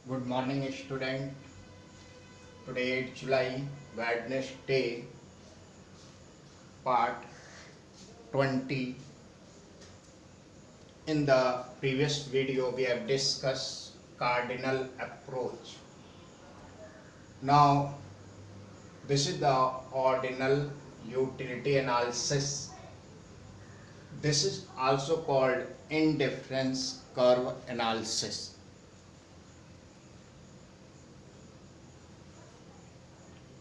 Good morning, student. Today, 8 July, Wednesday, part 20. In the previous video, we have discussed cardinal approach. Now, this is the ordinal utility analysis. This is also called indifference curve analysis.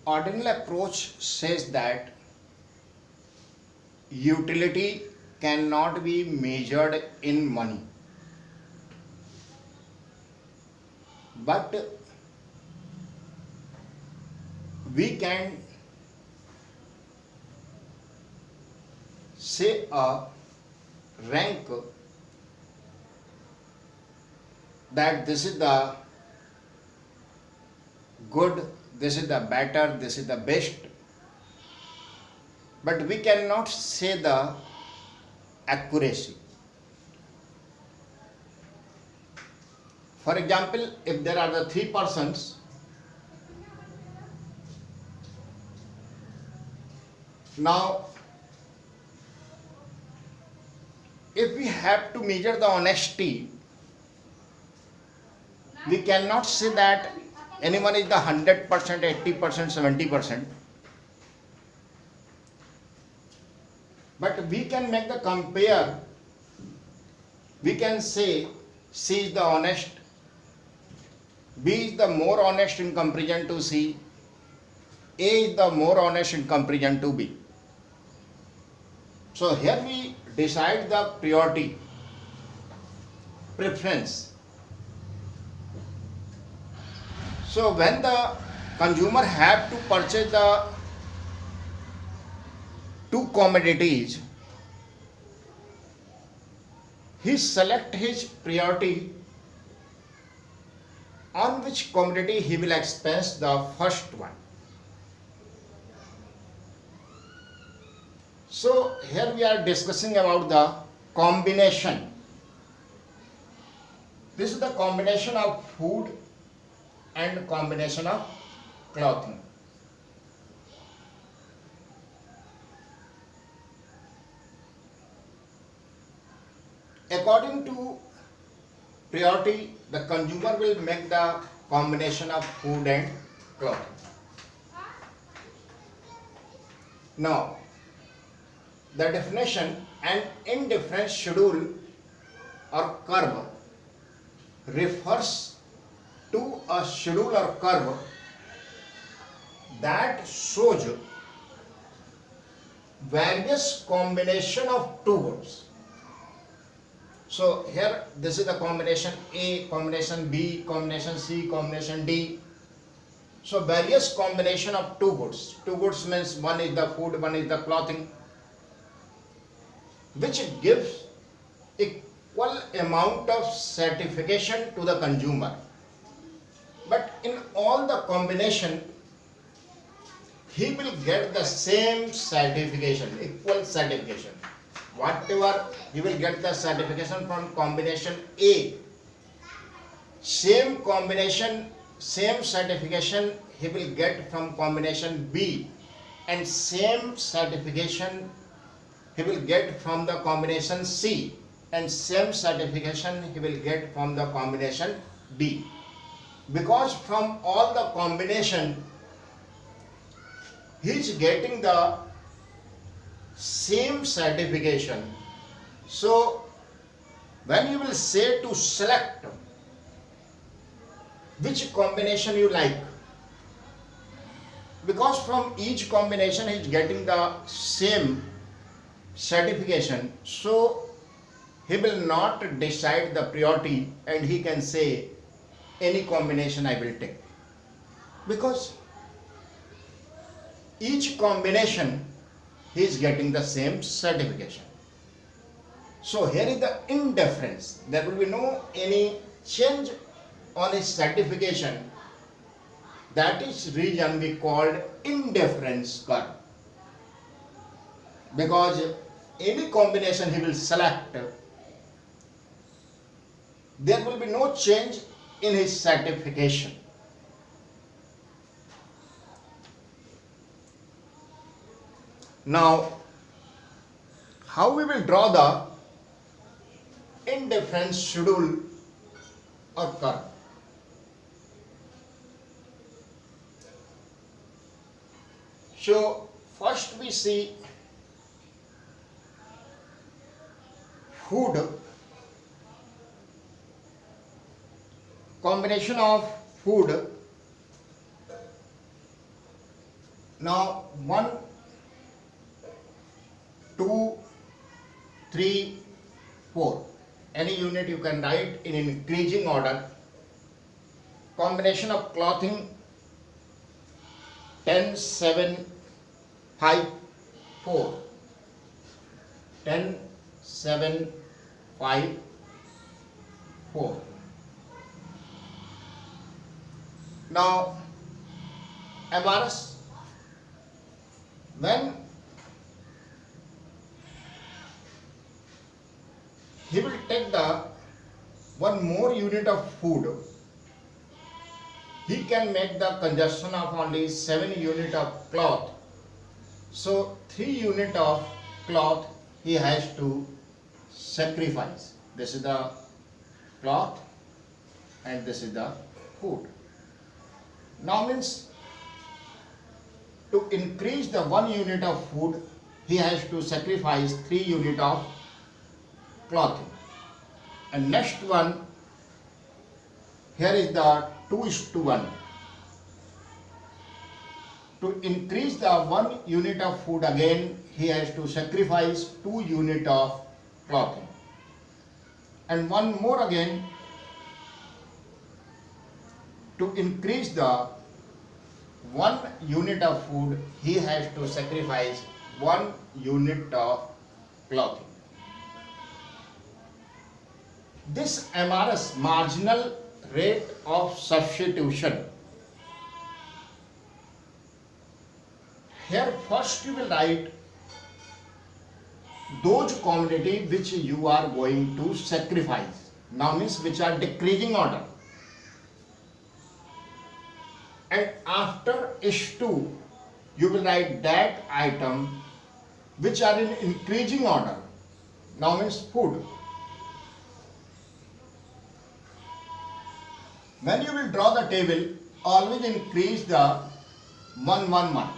Ordinal approach says that utility cannot be measured in money, but we can say a rank that this is the good, this is the better, this is the best, but we cannot say the accuracy. For example, if there are the three persons, now if we have to measure the honesty, we cannot say that anyone is the 100%, 80%, 70%. But we can make the compare. We can say C is the honest, B is the more honest in comparison to C, A is the more honest in comparison to B. So here we decide the priority, preference. So when the consumer have to purchase the two commodities, he select his priority on which commodity he will expense the first one. So here we are discussing about the combination. This is the combination of food and combination of clothing. According to priority, the consumer will make the combination of food and clothing. Now, the definition: an indifference schedule or curve refers to a schedule or curve that shows various combination of two goods. So here this is the combination A, combination B, combination C, combination D. So various combination of two goods. Two goods means one is the food, one is the clothing, which gives equal amount of satisfaction to the consumer. But in all the combination, he will get the same satisfaction, equal satisfaction. Whatever he will get the satisfaction from combination A, same combination, same satisfaction he will get from combination B, and same satisfaction he will get from the combination C, and same satisfaction he will get from the combination D. Because from all the combination he is getting the same satisfaction. So when you will say to select which combination you like, because from each combination he is getting the same satisfaction, so he will not decide the priority and he can say any combination I will take, because each combination he is getting the same satisfaction. So here is the indifference. There will be no any change on his satisfaction. That is reason we called indifference curve, because any combination he will select, there will be no change in his certification. Now, how we will draw the indifference schedule or curve? So, first we see food, combination of food. Now, 1, 2, 3, 4. Any unit you can write in increasing order. Combination of clothing 10, 7, 5, 4. 10, 7, 5, 4. Now, Amaris, when he will take the one more unit of food, he can make the consumption of only 7 unit of cloth. So 3 unit of cloth he has to sacrifice. This is the cloth and this is the food. Now means to increase the 1 unit of food, he has to sacrifice 3 unit of clothing. And next one, here is the 2:1. To increase the 1 unit of food again, he has to sacrifice 2 unit of clothing. And one more again, to increase the 1 unit of food, he has to sacrifice 1 unit of clothing. This MRS, marginal rate of substitution. Here first you will write those commodity which you are going to sacrifice. Now means which are decreasing order. And after H2, you will write that item which are in increasing order. Now means food. When you will draw the table, always increase the 1, 1, 1.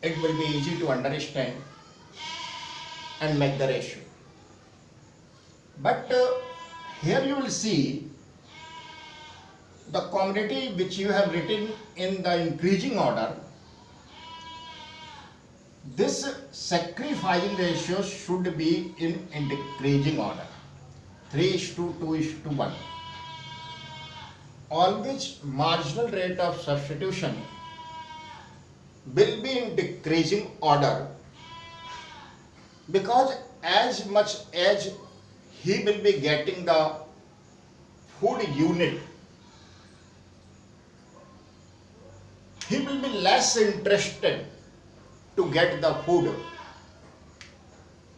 It will be easy to understand and make the ratio. But here you will see the commodity which you have written in the increasing order. This sacrificing ratio should be in decreasing order. 3:2:1. Always marginal rate of substitution will be in decreasing order, because as much as he will be getting the food unit, he will be less interested to get the food.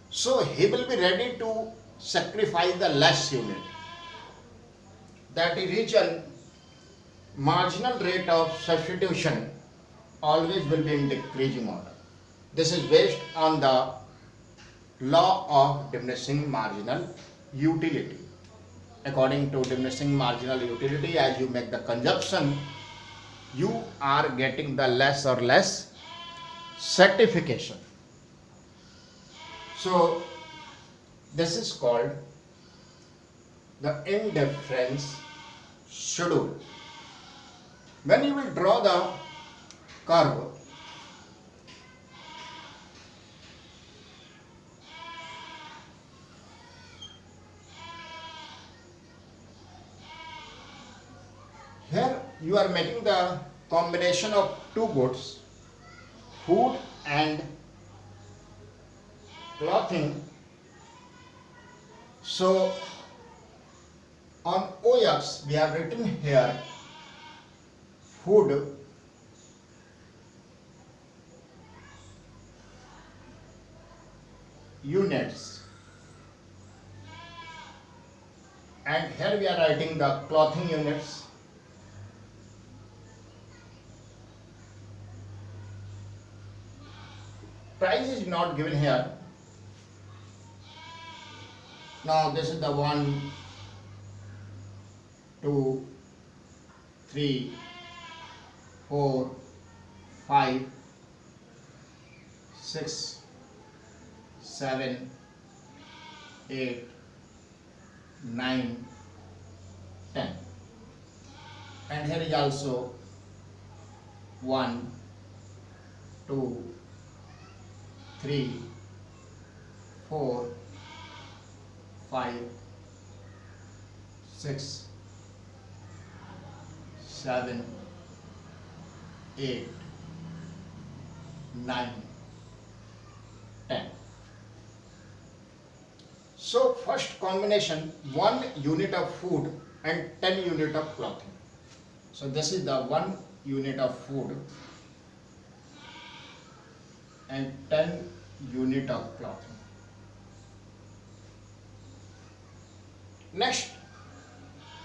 So he will be ready to sacrifice the less unit. That region, marginal rate of substitution always will be in decreasing order. This is based on the law of diminishing marginal utility. According to diminishing marginal utility, as you make the consumption, you are getting the less or less certification. So this is called the indifference schedule. When you will draw the curve, here you are making the combination of two goods, food and clothing. So on OX we have written here food units and here we are writing the clothing units. Price is not given here. Now this is the 1, 2, 3, 4, 5, 6, 7, 8, 9, 10. And here is also 1, 2, 3, 4, 5, 6, 7, 8, 9, 10. So first combination, 1 unit of food and 10 unit of clothing. So this is the 1 unit of food and 10 unit of clothing. Next,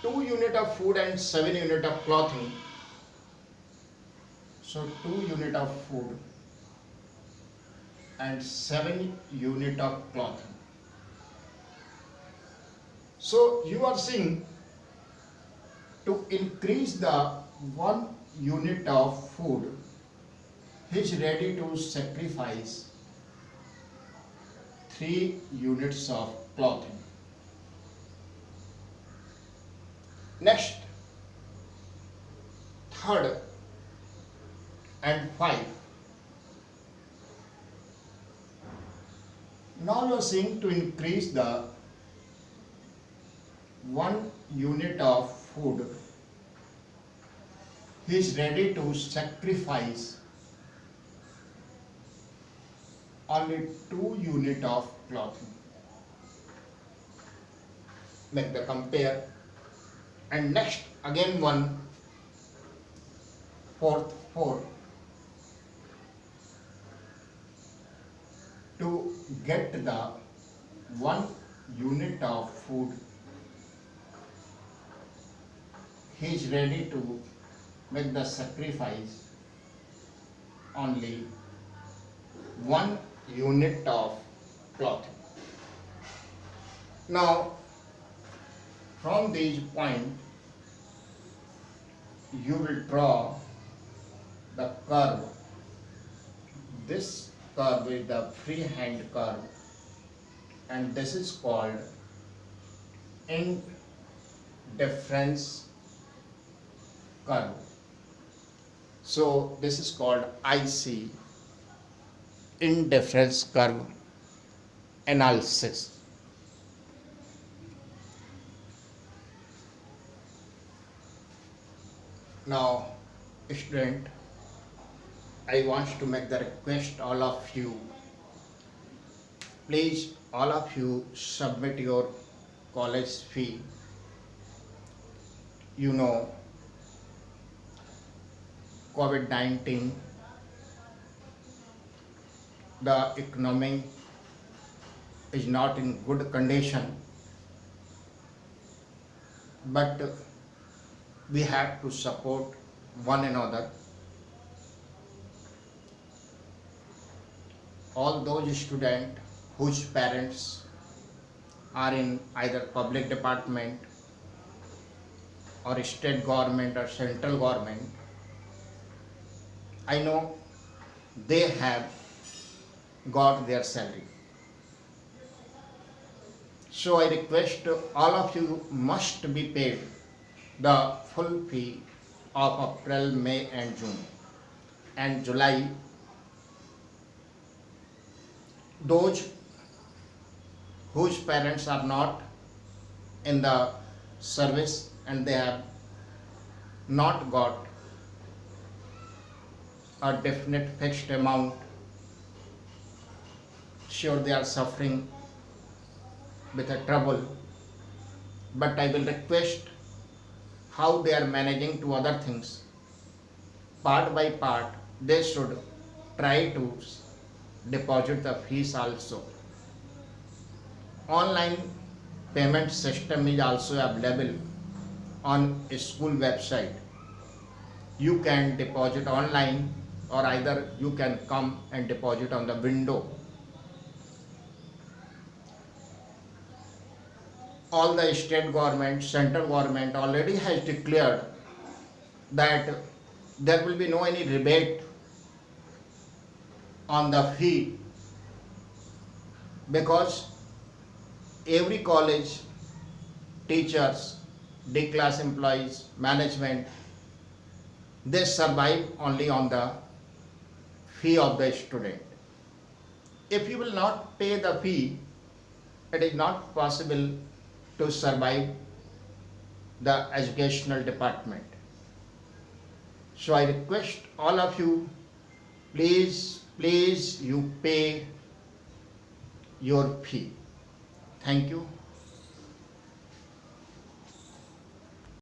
2 unit of food and 7 unit of clothing. So 2 unit of food and 7 unit of clothing. So you are seeing, to increase the 1 unit of food, he is ready to sacrifice 3 units of clothing. Next, 3rd and 5. Now you are seeing, to increase the 1 unit of food, he is ready to sacrifice only 2 unit of clothing. Make the compare. And next, again 1, 4th, 4. To get the 1 unit of food, he is ready to make the sacrifice only 1 unit of clothing. Now, from these points, you will draw the curve. This curve is the freehand curve, and this is called indifference curve. So this is called IC, indifference curve analysis. Now, student, I want to make the request, all of you, please all of you submit your college fee. You know, COVID-19, the economy is not in good condition, but we have to support one another. All those students whose parents are in either public department or state government or central government, I know they have got their salary. So I request all of you must be paid the full fee of April, May and June and July. Those whose parents are not in the service and they have not got a definite fixed amount, sure they are suffering with a trouble, but I will request how they are managing to other things. Part by part, they should try to deposit the fees also. Online payment system is also available on a school website. You can deposit online, or either you can come and deposit on the window. All the state government, central government already has declared that there will be no any rebate on the fee, because every college, teachers, D class employees, management, they survive only on the fee of the student. If you will not pay the fee, it is not possible to survive the educational department. So I request all of you, please you pay your fee. Thank you.